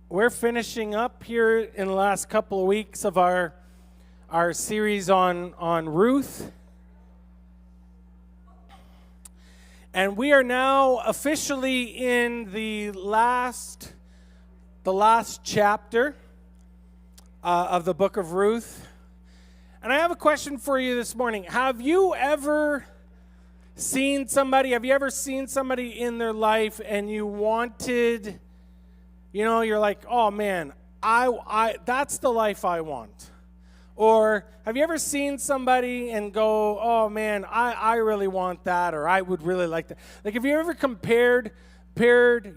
We're finishing up here in the last couple of weeks of our series on Ruth. And we are now officially in the last chapter of the book of Ruth. And I have a question for you this morning. Have you ever seen somebody in their life and you wanted, you're like, oh man, I that's the life I want? Or have you ever seen somebody and go, oh man, I really want that, or I would really like that? Like, have you ever compared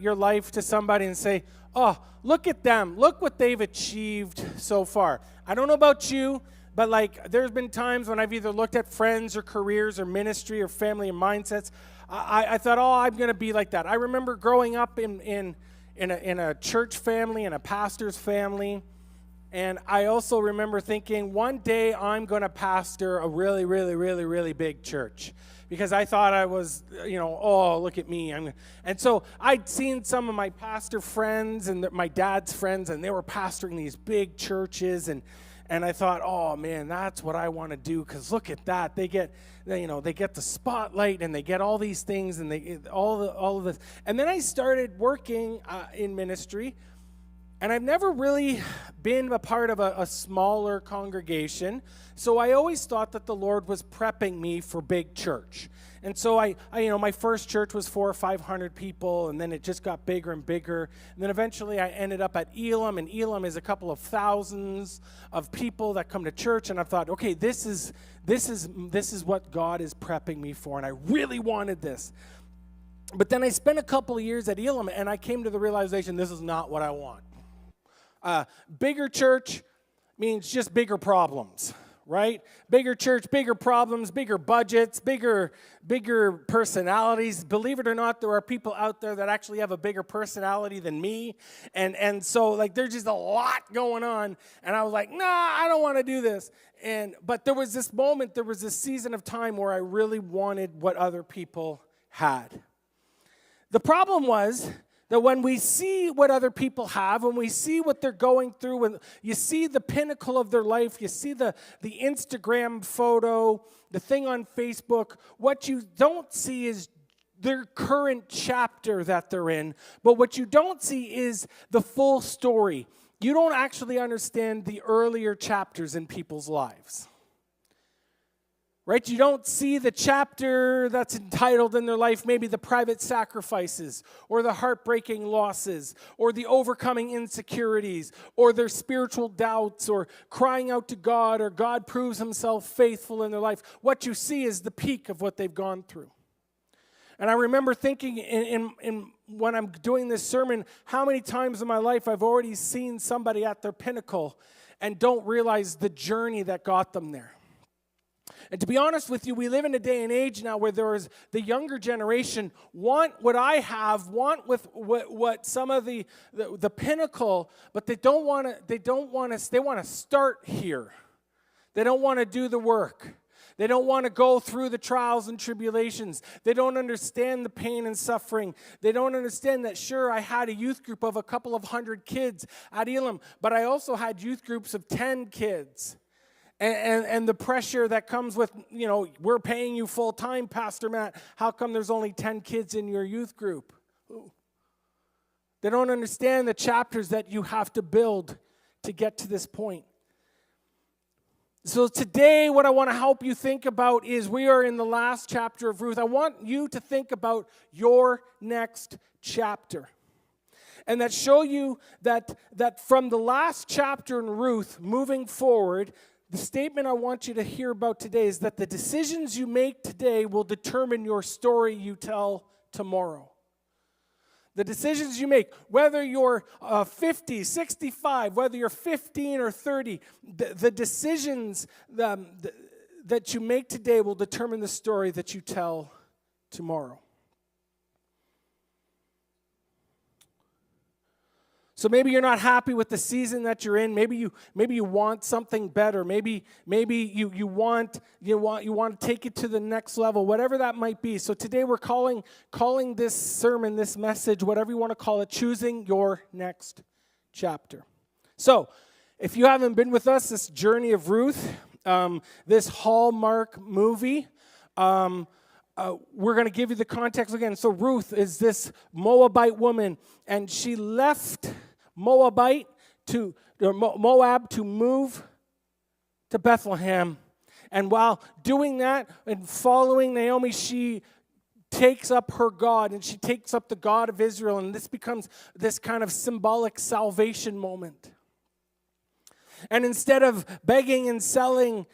your life to somebody and say, oh, look at them, look what they've achieved so far? I don't know about you, but like there's been times when I've either looked at friends or careers or ministry or family and mindsets. I thought, oh, I'm going to be like that. I remember growing up in a church family, in a pastor's family. And I also remember thinking, one day I'm going to pastor a really, really, really, really big church. Because I thought I was, oh, look at me. And so I'd seen some of my pastor friends and my dad's friends, and they were pastoring these big churches. And I thought, oh man, that's what I want to do. Because look at that, they get the spotlight, and they get all these things, and they all of this. And then I started working in ministry. And I've never really been a part of a smaller congregation, so I always thought that the Lord was prepping me for big church. And so I my first church was 400 or 500 people, and then it just got bigger and bigger. And then eventually I ended up at Elam, and Elam is a couple of thousands of people that come to church. And I thought, okay, this is what God is prepping me for, and I really wanted this. But then I spent a couple of years at Elam, and I came to the realization this is not what I want. Bigger church means just bigger problems, right? Bigger church, bigger problems, bigger budgets, bigger personalities. Believe it or not, there are people out there that actually have a bigger personality than me. And so like there's just a lot going on. And I was like, nah, I don't want to do this. But there was this moment, there was this season of time where I really wanted what other people had. The problem was that when we see what other people have, when we see what they're going through, when you see the pinnacle of their life, you see the Instagram photo, the thing on Facebook, what you don't see is their current chapter that they're in, but what you don't see is the full story. You don't actually understand the earlier chapters in people's lives. Right? You don't see the chapter that's entitled in their life, maybe the private sacrifices, or the heartbreaking losses, or the overcoming insecurities, or their spiritual doubts, or crying out to God, or God proves himself faithful in their life. What you see is the peak of what they've gone through. And I remember thinking in when I'm doing this sermon, how many times in my life I've already seen somebody at their pinnacle and don't realize the journey that got them there. And to be honest with you, we live in a day and age now where there is the younger generation want what I have, want with what some of the pinnacle, but they want to start here. They don't want to do the work. They don't want to go through the trials and tribulations. They don't understand the pain and suffering. They don't understand that, sure, I had a youth group of a couple of hundred kids at Elam, but I also had youth groups of 10 kids. And the pressure that comes with, we're paying you full time, Pastor Matt. How come there's only 10 kids in your youth group? Ooh. They don't understand the chapters that you have to build to get to this point. So today, what I want to help you think about is we are in the last chapter of Ruth. I want you to think about your next chapter. And that show you that from the last chapter in Ruth, moving forward, the statement I want you to hear about today is that the decisions you make today will determine your story you tell tomorrow. The decisions you make, whether you're 50, 65, whether you're 15 or 30, the decisions that you make today will determine the story that you tell tomorrow. So maybe you're not happy with the season that you're in. Maybe you want something better. Maybe you want to take it to the next level, whatever that might be. So today we're calling this sermon, this message, whatever you want to call it, choosing your next chapter. So, if you haven't been with us, this journey of Ruth, this Hallmark movie, we're going to give you the context again. So Ruth is this Moabite woman, and she left Moab to move to Bethlehem. And while doing that and following Naomi, she takes up her God, and she takes up the God of Israel, and this becomes this kind of symbolic salvation moment. And instead of begging and selling,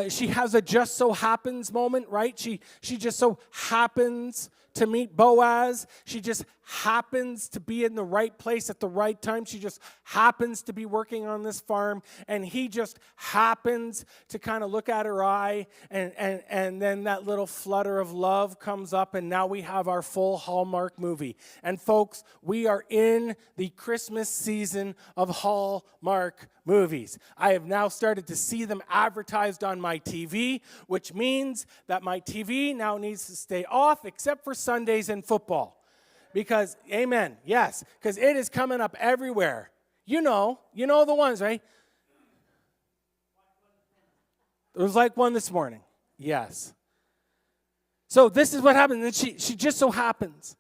she has a just so happens moment, right? She just so happens to meet Boaz. She just happens to be in the right place at the right time. She just happens to be working on this farm, and he just happens to kind of look at her eye, and then that little flutter of love comes up, and now we have our full Hallmark movie. And folks, we are in the Christmas season of Hallmark movies. I have now started to see them advertised on my TV, which means that my TV now needs to stay off except for Sundays and football. Because, amen, yes, because it is coming up everywhere. You know the ones, right? There was like one this morning. Yes. So this is what happens, and she just so happens.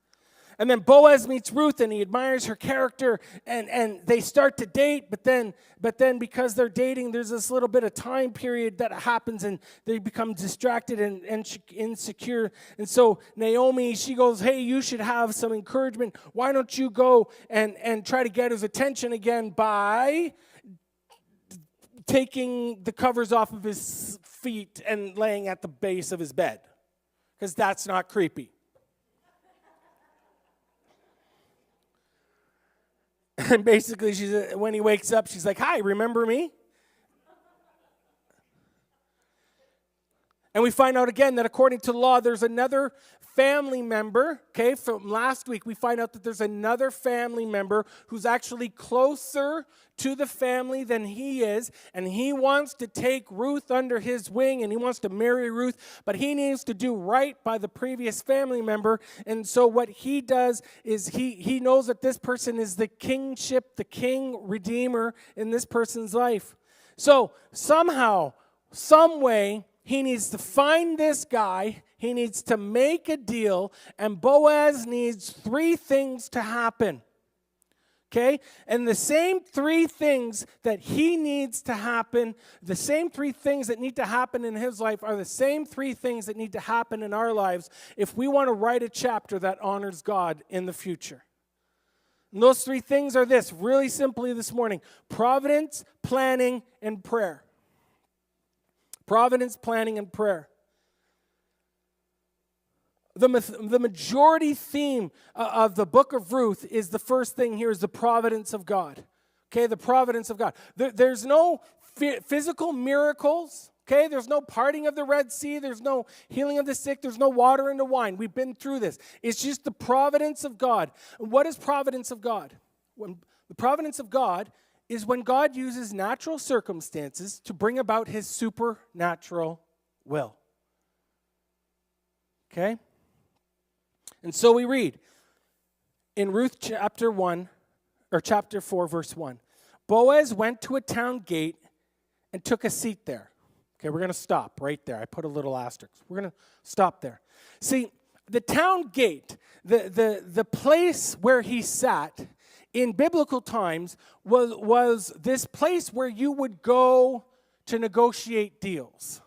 And then Boaz meets Ruth, and he admires her character, and they start to date, but then because they're dating, there's this little bit of time period that happens, and they become distracted and insecure. And so Naomi, she goes, hey, you should have some encouragement. Why don't you go and try to get his attention again by taking the covers off of his feet and laying at the base of his bed? Because that's not creepy. And basically, when he wakes up, she's like, hi, remember me? And we find out again that according to law, there's another family member, okay? From last week, we find out that there's another family member who's actually closer to the family than he is, and he wants to take Ruth under his wing, and he wants to marry Ruth, but he needs to do right by the previous family member. And so what he does is he knows that this person is the kingship, the king redeemer in this person's life. So somehow, some way, he needs to find this guy, he needs to make a deal, and Boaz needs 3 things to happen. Okay? And the same 3 things that he needs to happen, the same 3 things that need to happen in his life are the same 3 things that need to happen in our lives if we want to write a chapter that honors God in the future. And those 3 things are this, really simply this morning: providence, planning, and prayer. Providence, planning, and prayer. The majority theme of the book of Ruth is the first thing here is the providence of God. Okay, the providence of God. There's no physical miracles. Okay, there's no parting of the Red Sea. There's no healing of the sick. There's no water into wine. We've been through this. It's just the providence of God. And what is providence of God? The providence of God is when God uses natural circumstances to bring about his supernatural will. Okay? And so we read in Ruth chapter 4, verse 1. Boaz went to a town gate and took a seat there. Okay, we're going to stop right there. I put a little asterisk. We're going to stop there. See, the town gate, the place where he sat in biblical times was this place where you would go to negotiate deals.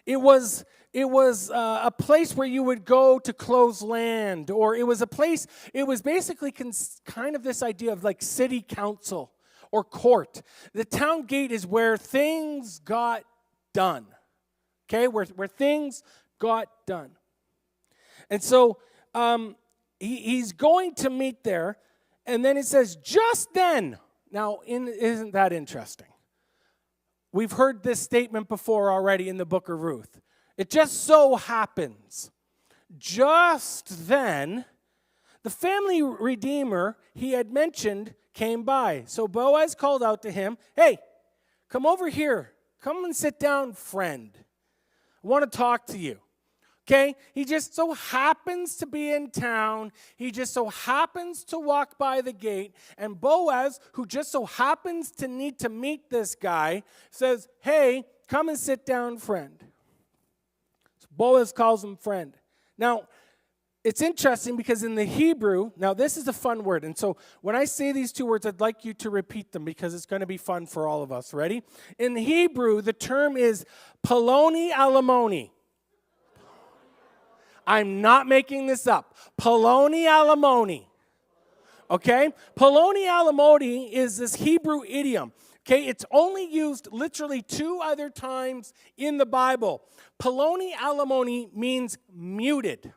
It was a place where you would go to close land, or it was basically kind of this idea of like city council or court. The town gate is where things got done, okay, where things got done. And so he's going to meet there, and then it says, just then. Now, isn't that interesting? We've heard this statement before already in the book of Ruth. It just so happens. Just then, the family redeemer he had mentioned came by. So Boaz called out to him, hey, come over here. Come and sit down, friend. I want to talk to you. Okay? He just so happens to be in town. He just so happens to walk by the gate. And Boaz, who just so happens to need to meet this guy, says, hey, come and sit down, friend. So Boaz calls him friend. Now, it's interesting because in the Hebrew, now this is a fun word. And so when I say these two words, I'd like you to repeat them because it's going to be fun for all of us. Ready? In Hebrew, the term is Poloni Alimony. I'm not making this up. Poloni Alimony. Okay? Poloni Alimony is this Hebrew idiom. Okay? It's only used literally 2 other times in the Bible. Poloni Alimony means muted.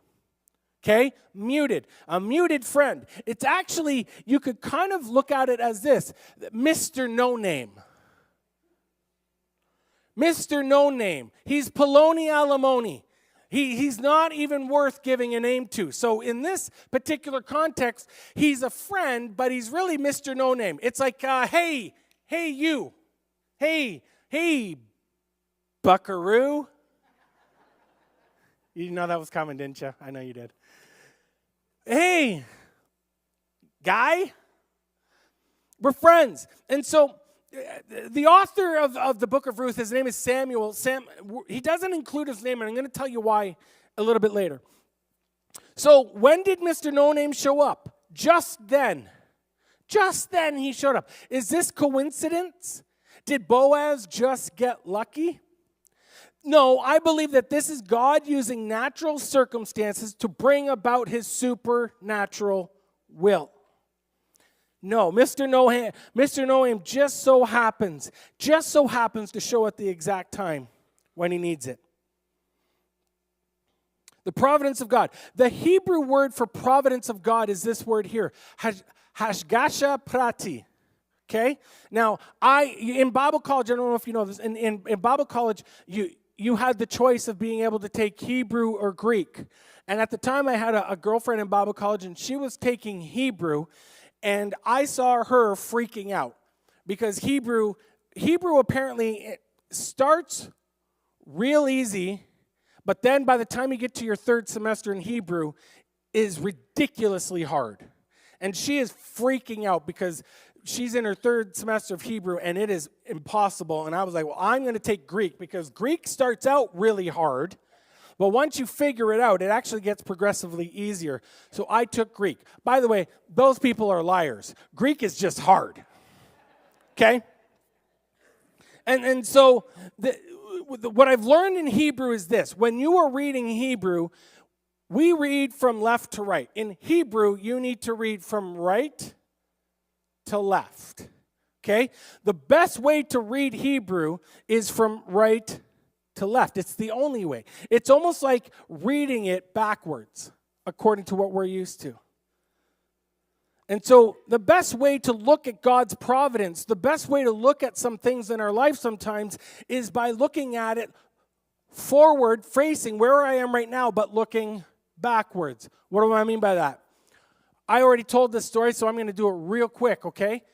Okay? Muted. A muted friend. It's actually, you could kind of look at it as this. Mr. No Name. Mr. No Name. He's Poloni Alimony. He's not even worth giving a name to. So in this particular context, he's a friend, but he's really Mr. No Name. It's like, hey you. Hey, buckaroo. You know that was coming, didn't you? I know you did. Hey, guy, we're friends. And so the author of the book of Ruth, his name is Samuel. He doesn't include his name, and I'm going to tell you why a little bit later. So when did Mr. No Name show up? Just then. Just then he showed up. Is this coincidence? Did Boaz just get lucky? No, I believe that this is God using natural circumstances to bring about his supernatural will. No, Mr. No Name just so happens to show at the exact time when he needs it. The providence of God. The Hebrew word for providence of God is this word here, hashgasha prati. Okay? Now, in Bible college, I don't know if you know this, in Bible college, you had the choice of being able to take Hebrew or Greek. And at the time, I had a girlfriend in Bible college, and she was taking Hebrew, and I saw her freaking out because Hebrew apparently starts real easy, but then by the time you get to your 3rd semester in Hebrew, is ridiculously hard. And she is freaking out because she's in her 3rd semester of Hebrew, and it is impossible. And I was like, well, I'm going to take Greek because Greek starts out really hard. But once you figure it out, it actually gets progressively easier. So I took Greek. By the way, those people are liars. Greek is just hard. Okay? And so what I've learned in Hebrew is this. When you are reading Hebrew, we read from left to right. In Hebrew, you need to read from right to left. Okay? The best way to read Hebrew is from right to left. It's the only way. It's almost like reading it backwards, according to what we're used to. And so the best way to look at God's providence, the best way to look at some things in our life sometimes is by looking at it forward, facing where I am right now, but looking backwards. What do I mean by that? I already told this story, so I'm going to do it real quick, okay?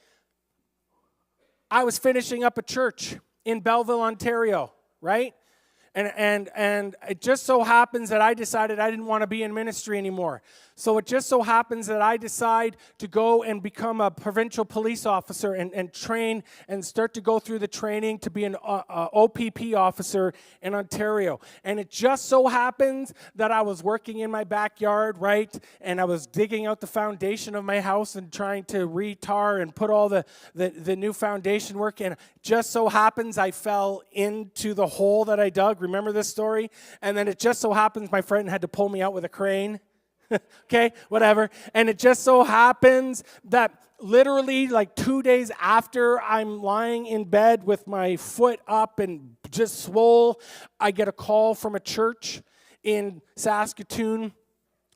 I was finishing up a church in Belleville, Ontario, right? And it just so happens that I decided I didn't want to be in ministry anymore. So it just so happens that I decide to go and become a provincial police officer and train and start to go through the training to be an OPP officer in Ontario. And it just so happens that I was working in my backyard, right? And I was digging out the foundation of my house and trying to re-tar and put all the new foundation work in. Just so happens I fell into the hole that I dug. Remember this story? And then it just so happens my friend had to pull me out with a crane. Okay, whatever. And it just so happens that literally like 2 days after I'm lying in bed with my foot up and just swole, I get a call from a church in Saskatoon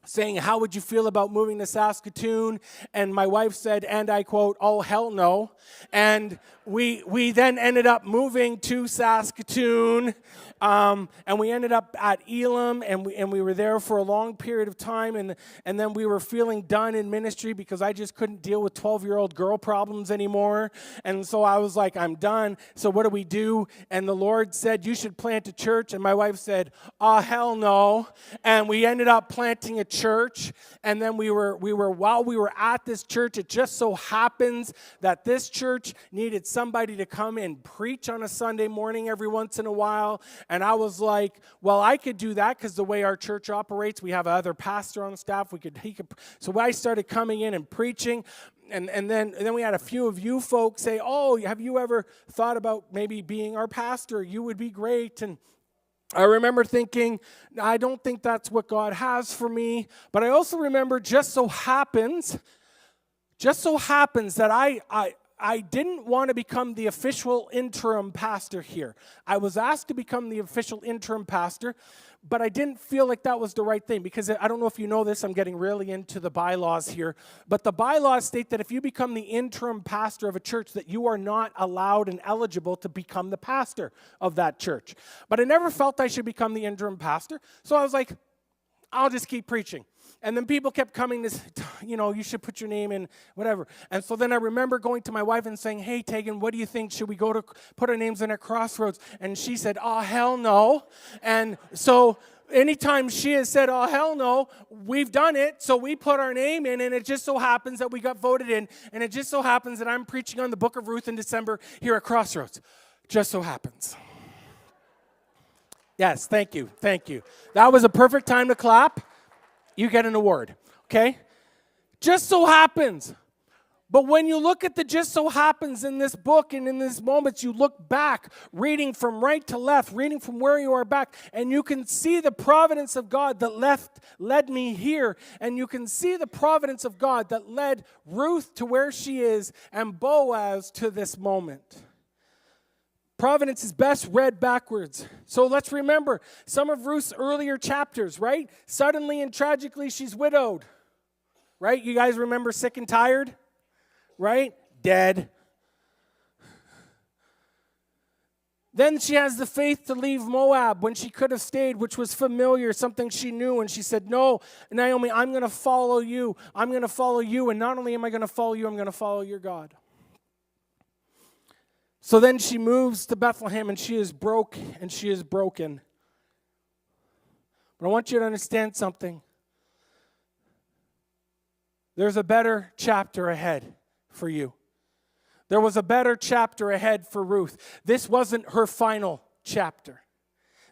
saying, how would you feel about moving to Saskatoon? And my wife said, and I quote, oh, hell no. And we then ended up moving to Saskatoon, and we ended up at Elam, and we were there for a long period of time, and then we were feeling done in ministry because I just couldn't deal with 12-year-old girl problems anymore, and so I was like, I'm done. So what do we do? And the Lord said, you should plant a church, and my wife said, hell no, and we ended up planting a church, and then while we were at this church, it just so happens that this church needed somebody to come and preach on a Sunday morning every once in a while. And I was like, well, I could do that because the way our church operates, we have another pastor on staff. So I started coming in and preaching. And then we had a few of you folks say, oh, have you ever thought about maybe being our pastor? You would be great. And I remember thinking, I don't think that's what God has for me. But I also remember just so happens that I didn't want to become the official interim pastor here. I was asked to become the official interim pastor, but I didn't feel like that was the right thing because I don't know if you know this, I'm getting really into the bylaws here, but the bylaws state that if you become the interim pastor of a church, that you are not allowed and eligible to become the pastor of that church. But I never felt I should become the interim pastor, so I was like, I'll just keep preaching. And then people kept coming to, you should put your name in, whatever. And so then I remember going to my wife and saying, hey, Tegan, what do you think? Should we go to put our names in at Crossroads? And she said, hell no. And so anytime she has said, hell no, we've done it. So we put our name in, and it just so happens that we got voted in. And it just so happens that I'm preaching on the book of Ruth in December here at Crossroads. Just so happens. Yes, thank you. That was a perfect time to clap. You get an award, okay? Just so happens. But when you look at the just so happens in this book and in these moments, you look back, reading from right to left, reading from where you are back, and you can see the providence of God that led me here, and you can see the providence of God that led Ruth to where she is and Boaz to this moment. Providence is best read backwards. So let's remember some of Ruth's earlier chapters, right? Suddenly and tragically, she's widowed, right? You guys remember sick and tired, right? Dead. Then she has the faith to leave Moab when she could have stayed, which was familiar, something she knew. And she said, no, Naomi, I'm going to follow you. I'm going to follow you. And not only am I going to follow you, I'm going to follow your God. So then she moves to Bethlehem, and she is broke, and she is broken. But I want you to understand something. There's a better chapter ahead for you. There was a better chapter ahead for Ruth. This wasn't her final chapter.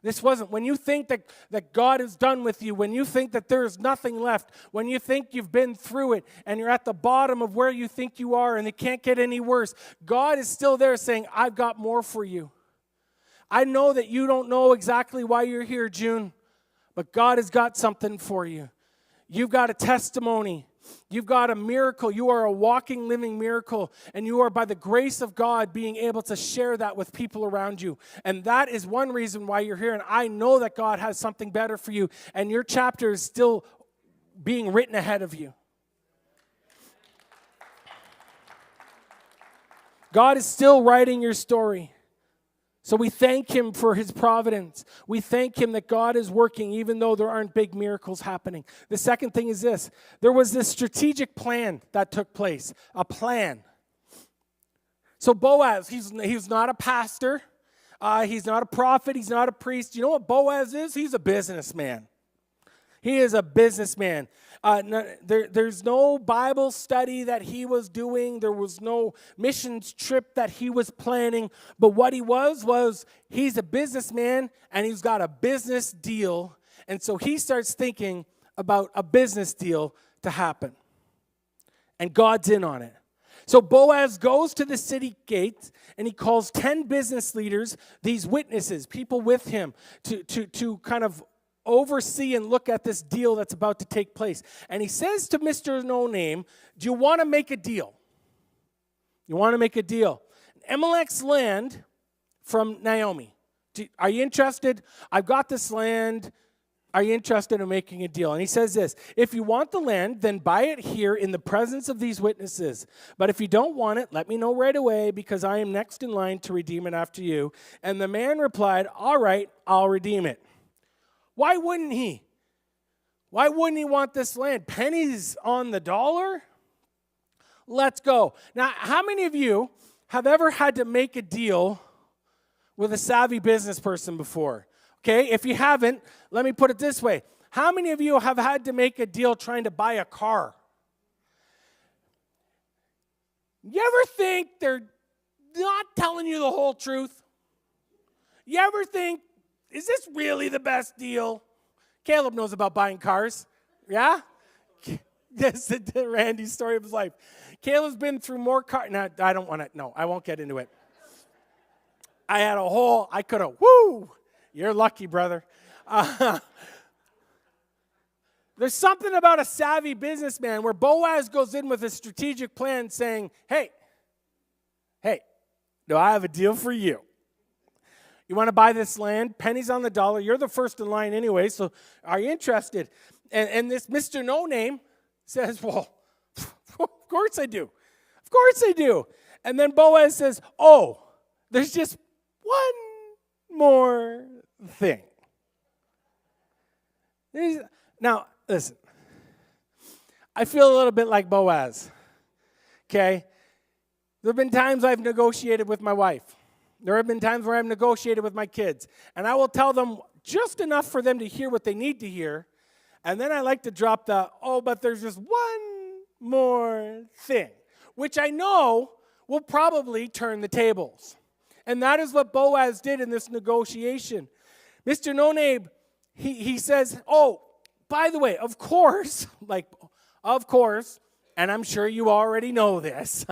This wasn't, when you think that God is done with you, when you think that there is nothing left, when you think you've been through it and you're at the bottom of where you think you are and it can't get any worse, God is still there saying, I've got more for you. I know that you don't know exactly why you're here, June, but God has got something for you. You've got a testimony. You've got a miracle. You are a walking, living miracle. And you are, by the grace of God, being able to share that with people around you. And that is one reason why you're here. And I know that God has something better for you. And your chapter is still being written ahead of you. God is still writing your story. So we thank him for his providence. We thank him that God is working even though there aren't big miracles happening. The second thing is this. There was this strategic plan that took place. A plan. So Boaz, he's not a pastor. He's not a prophet. He's not a priest. You know what Boaz is? He's a businessman. He is a businessman. There's no Bible study that he was doing. There was no missions trip that he was planning. But what he was he's a businessman and he's got a business deal. And so he starts thinking about a business deal to happen. And God's in on it. So Boaz goes to the city gate and he calls 10 business leaders, these witnesses, people with him, to kind of oversee and look at this deal that's about to take place. And he says to Mr. No Name, do you want to make a deal? You want to make a deal? Elimelech's land from Naomi. Are you interested? I've got this land. Are you interested in making a deal? And he says this, if you want the land, then buy it here in the presence of these witnesses. But if you don't want it, let me know right away, because I am next in line to redeem it after you. And the man replied, all right, I'll redeem it. Why wouldn't he? Why wouldn't he want this land? Pennies on the dollar? Let's go. Now, how many of you have ever had to make a deal with a savvy business person before? Okay, if you haven't, let me put it this way. How many of you have had to make a deal trying to buy a car? You ever think they're not telling you the whole truth? You ever think, is this really the best deal? Caleb knows about buying cars. Yeah? Yes, Randy's story of his life. Caleb's been through more cars. No, I don't want to. No, I won't get into it. I could have, you're lucky, brother. There's something about a savvy businessman where Boaz goes in with a strategic plan saying, hey, do I have a deal for you? You want to buy this land? Pennies on the dollar. You're the first in line anyway, so are you interested? And this Mr. No Name says, well, of course I do. Of course I do. And then Boaz says, oh, there's just one more thing. Now, listen. I feel a little bit like Boaz. Okay? There have been times I've negotiated with my wife. There have been times where I've negotiated with my kids. And I will tell them just enough for them to hear what they need to hear. And then I like to drop but there's just one more thing, which I know will probably turn the tables. And that is what Boaz did in this negotiation. Mr. No Name, he says, oh, by the way, of course, and I'm sure you already know this.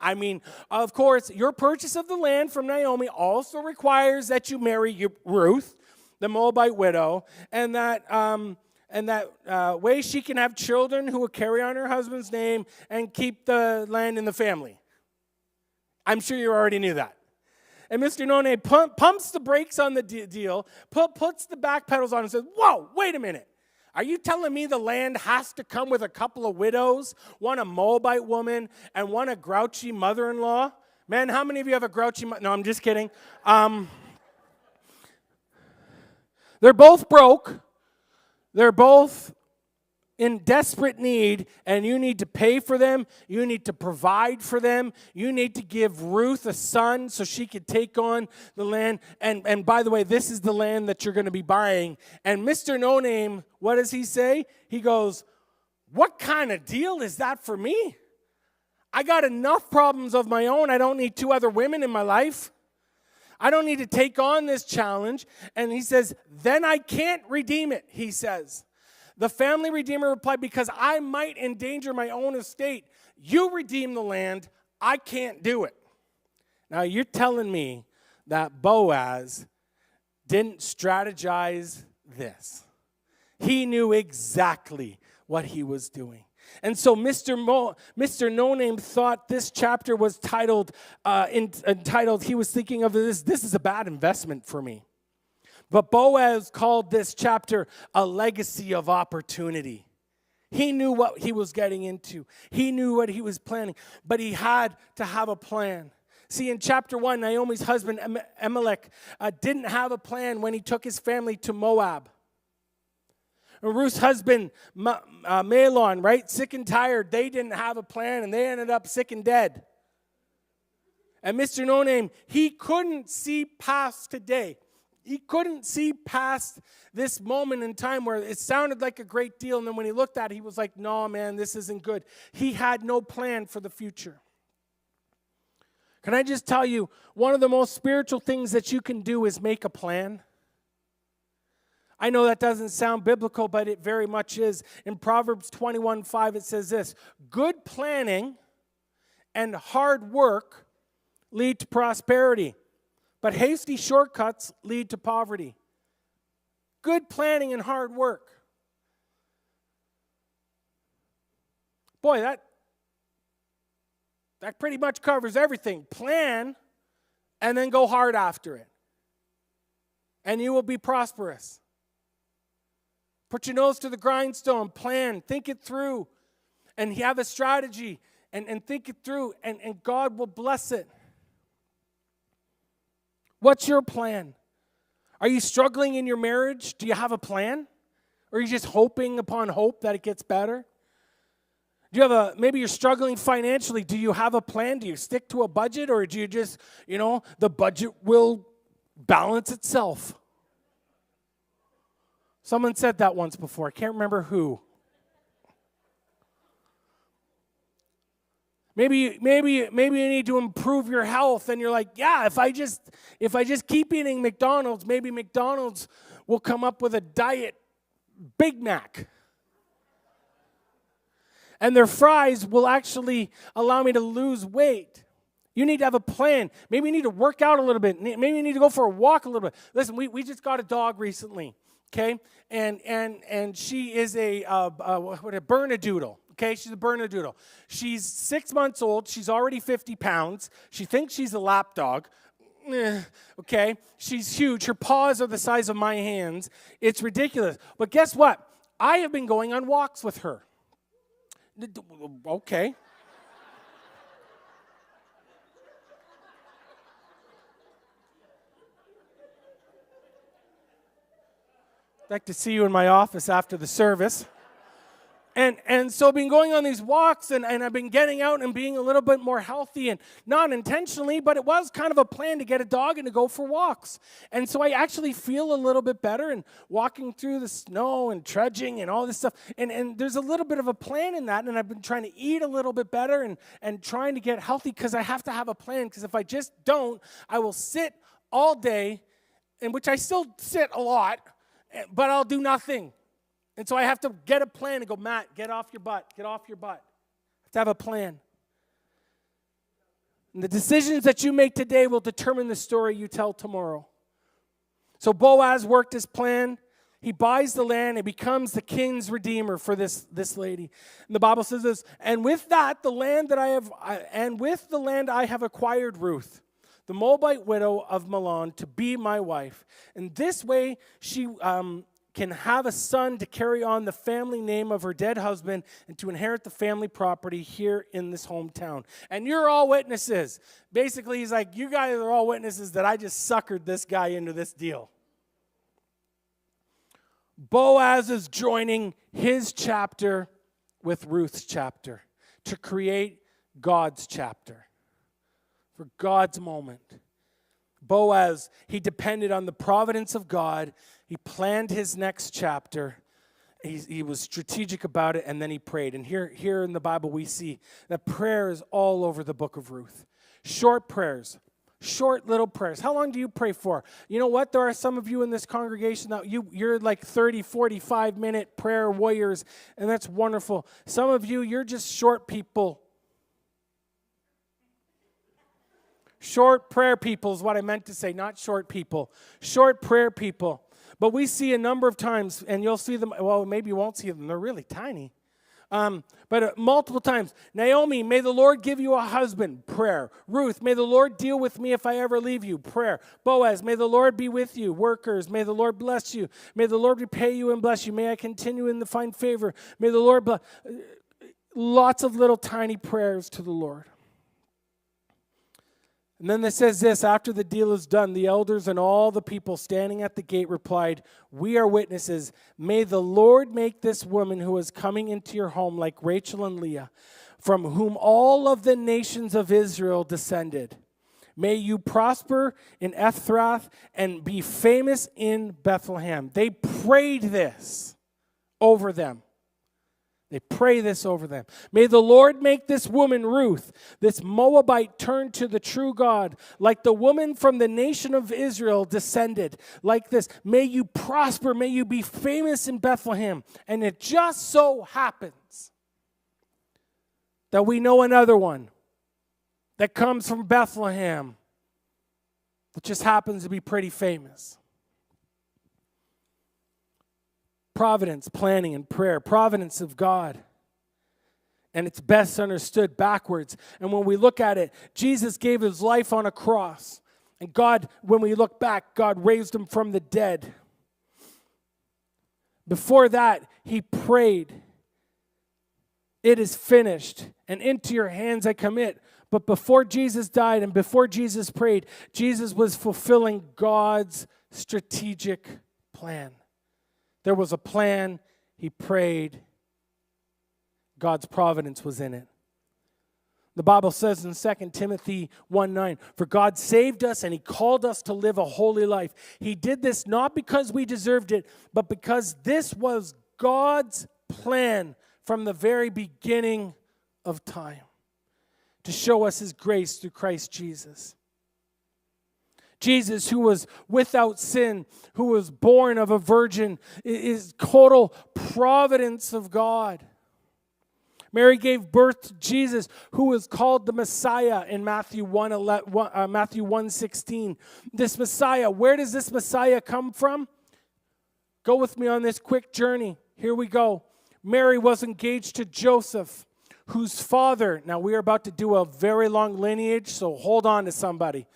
I mean, of course, your purchase of the land from Naomi also requires that you marry Ruth, the Moabite widow, and that way she can have children who will carry on her husband's name and keep the land in the family. I'm sure you already knew that. And Mr. No Name pumps the brakes on the deal, puts the back pedals on and says, whoa, wait a minute. Are you telling me the land has to come with a couple of widows, one a Moabite woman and one a grouchy mother-in-law? Man, how many of you have a grouchy No, I'm just kidding. They're both broke. They're both in desperate need, and you need to pay for them. You need to provide for them. You need to give Ruth a son so she could take on the land. And by the way, this is the land that you're going to be buying. And Mr. No Name, what does he say? He goes, what kind of deal is that for me? I got enough problems of my own. I don't need two other women in my life. I don't need to take on this challenge. And he says, then I can't redeem it, he says. The family redeemer replied, because I might endanger my own estate. You redeem the land. I can't do it. Now, you're telling me that Boaz didn't strategize this. He knew exactly what he was doing. And so Mr. No Name thought this chapter was entitled, he was thinking of this is a bad investment for me. But Boaz called this chapter a legacy of opportunity. He knew what he was getting into. He knew what he was planning. But he had to have a plan. See, in chapter 1, Naomi's husband, Elimelech, didn't have a plan when he took his family to Moab. And Ruth's husband, Mahlon, right, sick and tired, they didn't have a plan, and they ended up sick and dead. And Mr. No Name, he couldn't see past today. He couldn't see past this moment in time where it sounded like a great deal, and then when he looked at it, he was like, no, man, this isn't good. He had no plan for the future. Can I just tell you, one of the most spiritual things that you can do is make a plan. I know that doesn't sound biblical, but it very much is. In Proverbs 21:5, it says this, good planning and hard work lead to prosperity, but hasty shortcuts lead to poverty. Good planning and hard work. Boy, that pretty much covers everything. Plan and then go hard after it. And you will be prosperous. Put your nose to the grindstone. Plan. Think it through. And have a strategy. And think it through. And God will bless it. What's your plan? Are you struggling in your marriage? Do you have a plan? Or are you just hoping upon hope that it gets better? Do you have maybe you're struggling financially. Do you have a plan? Do you stick to a budget? Or do you just, the budget will balance itself? Someone said that once before. I can't remember who. Maybe you need to improve your health, and you're like, yeah, if I just keep eating McDonald's, maybe McDonald's will come up with a diet Big Mac. And their fries will actually allow me to lose weight. You need to have a plan. Maybe you need to work out a little bit. Maybe you need to go for a walk a little bit. Listen, we just got a dog recently, okay? And she is a Bernedoodle. Okay, she's a Bernedoodle. She's 6 months old. She's already 50 pounds. She thinks she's a lap dog. Okay, she's huge. Her paws are the size of my hands. It's ridiculous. But guess what? I have been going on walks with her. Okay. I'd like to see you in my office after the service. And so I've been going on these walks, and I've been getting out and being a little bit more healthy, and not intentionally, but it was kind of a plan to get a dog and to go for walks. And so I actually feel a little bit better, and walking through the snow and trudging and all this stuff. And there's a little bit of a plan in that, and I've been trying to eat a little bit better and trying to get healthy because I have to have a plan, because if I just don't, I will sit all day, in which I still sit a lot, but I'll do nothing. And so I have to get a plan and go, Matt, get off your butt. Get off your butt. I have to have a plan. And the decisions that you make today will determine the story you tell tomorrow. So Boaz worked his plan. He buys the land and becomes the king's redeemer for this lady. And the Bible says this, and with that, with the land I have acquired Ruth, the Moabite widow of Mahlon, to be my wife. And this way she can have a son to carry on the family name of her dead husband and to inherit the family property here in this hometown. And you're all witnesses. Basically, he's like, you guys are all witnesses that I just suckered this guy into this deal. Boaz is joining his chapter with Ruth's chapter to create God's chapter for God's moment. Boaz, he depended on the providence of God. He planned his next chapter. He was strategic about it, and then he prayed. And here in the Bible, we see that prayer is all over the book of Ruth. Short prayers, short little prayers. How long do you pray for? You know what? There are some of you in this congregation that you're like 30, 45-minute prayer warriors, and that's wonderful. Some of you, you're just short people. Short prayer people is what I meant to say, not short people. Short prayer people. But we see a number of times, and you'll see them, well, maybe you won't see them. They're really tiny. But multiple times. Naomi, may the Lord give you a husband. Prayer. Ruth, may the Lord deal with me if I ever leave you. Prayer. Boaz, may the Lord be with you. Workers, may the Lord bless you. May the Lord repay you and bless you. May I continue in the fine favor. May the Lord bless. Lots of little tiny prayers to the Lord. And then it says this, after the deal is done, the elders and all the people standing at the gate replied, we are witnesses. May the Lord make this woman who is coming into your home like Rachel and Leah, from whom all of the nations of Israel descended. May you prosper in Ephrath and be famous in Bethlehem. They prayed this over them. They pray this over them. May the Lord make this woman, Ruth, this Moabite, turn to the true God, like the woman from the nation of Israel descended, like this. May you prosper. May you be famous in Bethlehem. And it just so happens that we know another one that comes from Bethlehem that just happens to be pretty famous. Providence, planning, and prayer. Providence of God. And it's best understood backwards. And when we look at it, Jesus gave his life on a cross. And God, when we look back, God raised him from the dead. Before that, he prayed, "It is finished, and into your hands I commit." But before Jesus died and before Jesus prayed, Jesus was fulfilling God's strategic plan. There was a plan, he prayed, God's providence was in it. The Bible says in 2 Timothy 1:9, "For God saved us and he called us to live a holy life. He did this not because we deserved it, but because this was God's plan from the very beginning of time, to show us his grace through Christ Jesus." Jesus, who was without sin, who was born of a virgin, is total providence of God. Mary gave birth to Jesus, who was called the Messiah in Matthew 1:16. This Messiah, where does this Messiah come from? Go with me on this quick journey. Here we go. Mary was engaged to Joseph, whose father, now we are about to do a very long lineage, so hold on to somebody.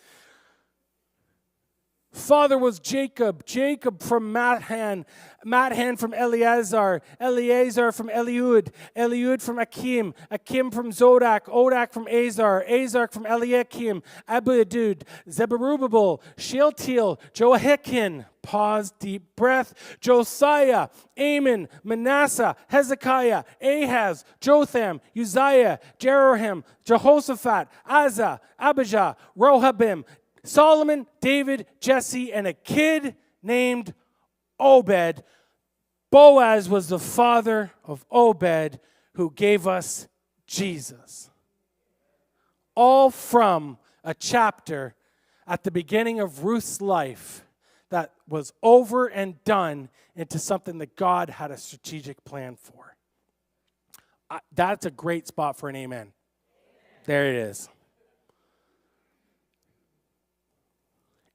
Father was Jacob, Jacob from Mathan, Mathan from Eleazar, Eleazar from Eliud, Eliud from Akim, Akim from Zodak, Odak from Azar, Azar from Eliakim, Abudud, Zebarubbabel, Shealtiel, Joachikin, pause, deep breath, Josiah, Amon, Manasseh, Hezekiah, Ahaz, Jotham, Uzziah, Jeroham, Jehoshaphat, Asa, Abijah, Rohabim, Solomon, David, Jesse, and a kid named Obed. Boaz was the father of Obed, who gave us Jesus. All from a chapter at the beginning of Ruth's life that was over and done into something that God had a strategic plan for. That's a great spot for an amen. There it is.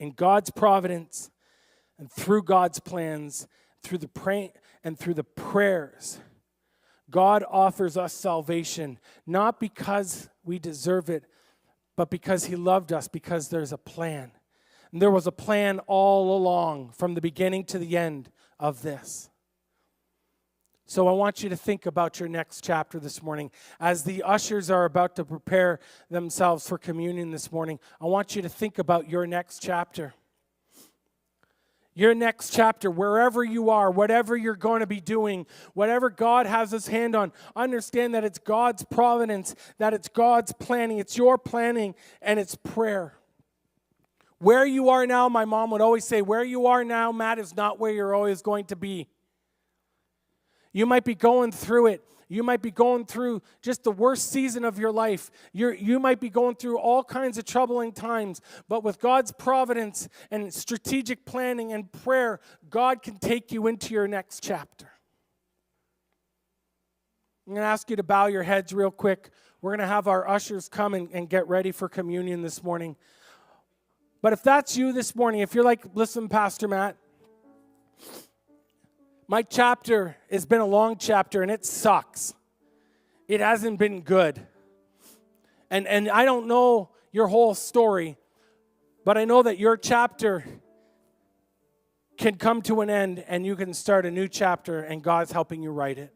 In God's providence and through God's plans, through the prayers, God offers us salvation, not because we deserve it, but because he loved us, because there's a plan. And there was a plan all along, from the beginning to the end of this. So I want you to think about your next chapter this morning. As the ushers are about to prepare themselves for communion this morning, I want you to think about your next chapter. Your next chapter, wherever you are, whatever you're going to be doing, whatever God has his hand on, understand that it's God's providence, that it's God's planning, it's your planning, and it's prayer. Where you are now, my mom would always say, where you are now, Matt, is not where you're always going to be. You might be going through it. You might be going through just the worst season of your life. You might be going through all kinds of troubling times. But with God's providence and strategic planning and prayer, God can take you into your next chapter. I'm going to ask you to bow your heads real quick. We're going to have our ushers come and get ready for communion this morning. But if that's you this morning, if you're like, listen, Pastor Matt, my chapter has been a long chapter and it sucks. It hasn't been good. And I don't know your whole story, but I know that your chapter can come to an end and you can start a new chapter and God's helping you write it.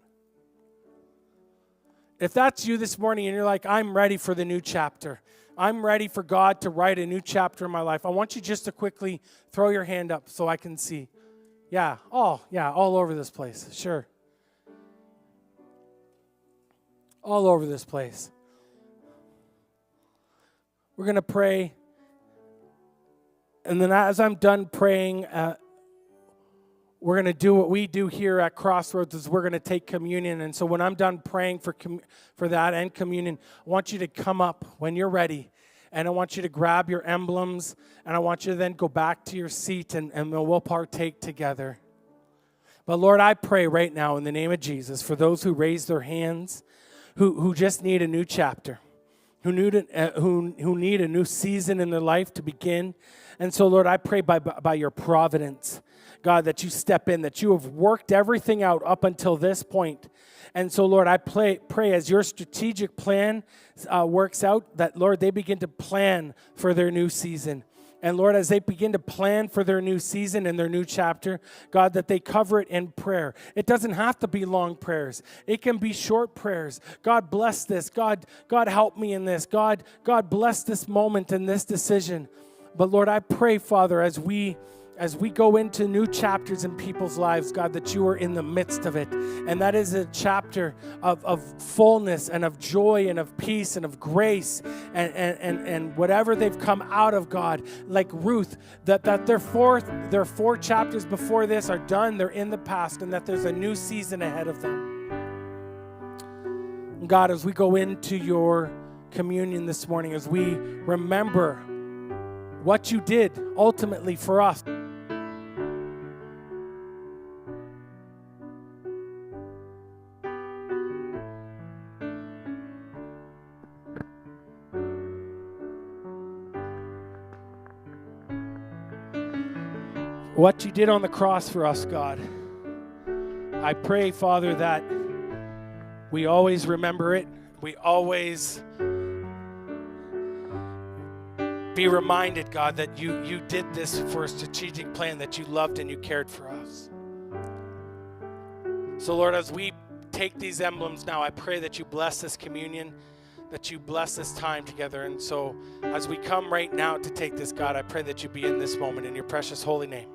If that's you this morning and you're like, I'm ready for the new chapter. I'm ready for God to write a new chapter in my life. I want you just to quickly throw your hand up so I can see. Yeah, all over this place, sure. All over this place. We're going to pray. And then as I'm done praying, we're going to do what we do here at Crossroads is we're going to take communion. And so when I'm done praying for that and communion, I want you to come up when you're ready. And I want you to grab your emblems, and I want you to then go back to your seat, and we'll partake together. But Lord, I pray right now in the name of Jesus for those who raise their hands, who just need a new chapter, who need a new season in their life to begin. And so, Lord, I pray by your providence, God, that you step in, that you have worked everything out up until this point. And so, Lord, I pray as your strategic plan works out, that, Lord, they begin to plan for their new season. And Lord, as they begin to plan for their new season and their new chapter, God, that they cover it in prayer. It doesn't have to be long prayers. It can be short prayers. God, bless this. God, help me in this. God, bless this moment and this decision. But Lord, I pray, Father, as we go into new chapters in people's lives, God, that you are in the midst of it. And that is a chapter of fullness and of joy and of peace and of grace and whatever they've come out of, God, like Ruth, that their four chapters before this are done, they're in the past, and that there's a new season ahead of them. God, as we go into your communion this morning, as we remember what you did ultimately for us, what you did on the cross for us, God. I pray, Father, that we always remember it. We always be reminded, God, that you did this for a strategic plan, that you loved and you cared for us. So, Lord, as we take these emblems now, I pray that you bless this communion, that you bless this time together. And so as we come right now to take this, God, I pray that you be in this moment in your precious holy name.